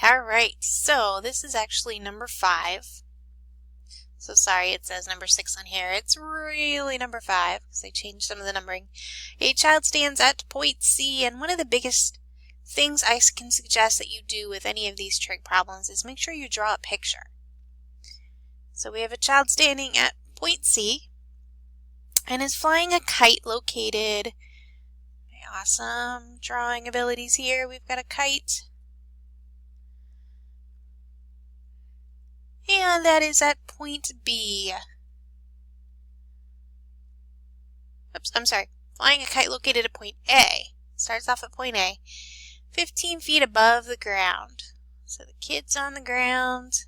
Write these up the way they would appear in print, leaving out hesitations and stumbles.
All right, so this is actually number 5. So sorry, it says number 6 on here. It's really number 5 because I changed some of the numbering. A child stands at point C, and one of the biggest things I can suggest that you do with any of these trig problems is make sure you draw a picture. So we have a child standing at point C and is flying a kite located. Awesome drawing abilities here. We've got a kite. And that is at point B. Oops, I'm sorry. Flying a kite located at point A. Starts off at point A. 15 feet above the ground. So the kid's on the ground.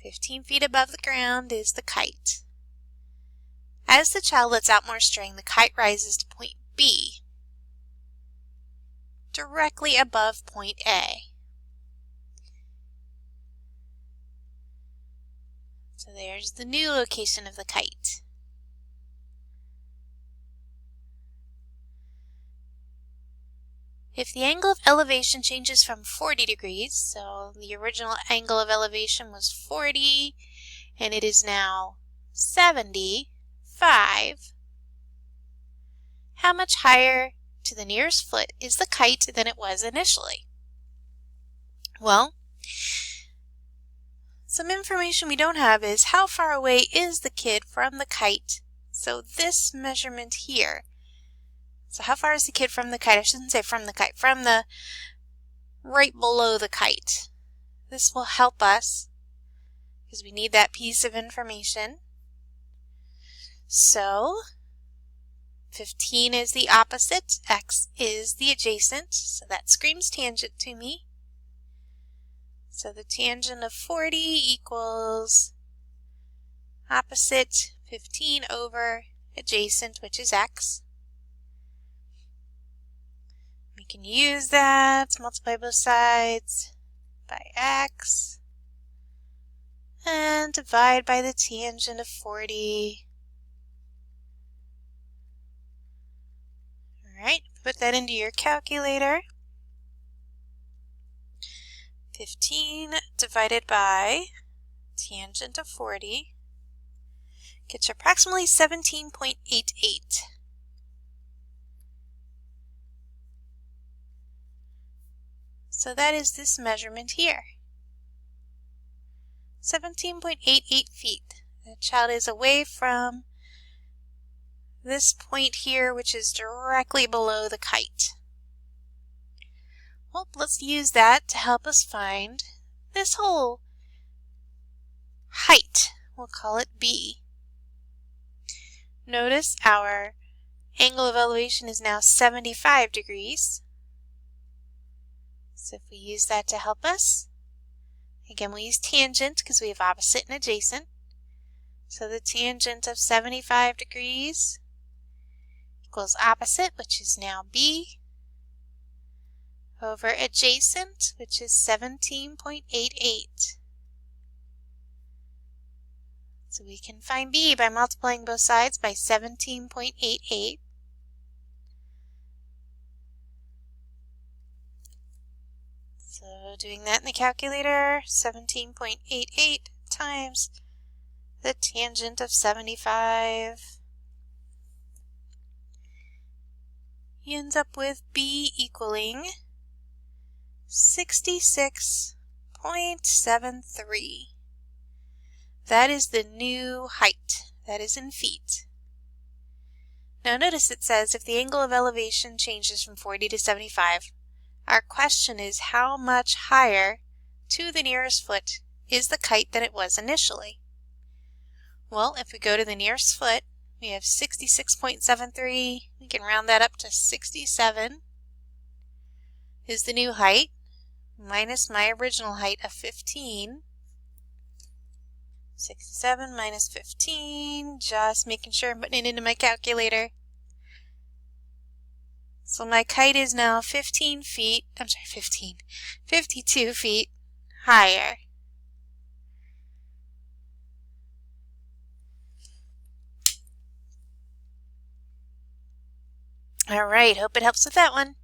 15 feet above the ground is the kite. As the child lets out more string, the kite rises to point B, directly above point A. So there's the new location of the kite. If the angle of elevation changes from 40 degrees, so the original angle of elevation was 40, and it is now 75, how much higher to the nearest foot is the kite than it was initially? Well, some information we don't have is how far away is the kid from the kite? So this measurement here. So how far is the kid from the kite? I shouldn't say from the kite, from the right below the kite. This will help us because we need that piece of information. So 15 is the opposite, x is the adjacent, so that screams tangent to me. So the tangent of 40 equals opposite 15 over adjacent, which is x. We can use that, multiply both sides by x, and divide by the tangent of 40. Alright, put that into your calculator. 15 divided by tangent of 40 gets you approximately 17.88. So that is this measurement here. 17.88 feet. The child is away from this point here, which is directly below the kite. Well, let's use that to help us find this whole height. We'll call it B. Notice our angle of elevation is now 75 degrees. So if we use that to help us, again we use tangent because we have opposite and adjacent. So the tangent of 75 degrees equals opposite, which is now B, over adjacent, which is 17.88. So we can find B by multiplying both sides by 17.88. So doing that in the calculator, 17.88 times the tangent of 75. You end up with B equaling 66.73. That is the new height. That is in feet. Now notice it says if the angle of elevation changes from 40 to 75, our question is how much higher to the nearest foot is the kite than it was initially? Well, if we go to the nearest foot, we have 66.73. We can round that up to 67 is the new height, minus my original height of 15. 67 minus 15, just making sure I'm putting it into my calculator. So my kite is now 52 feet higher. All right, hope it helps with that one.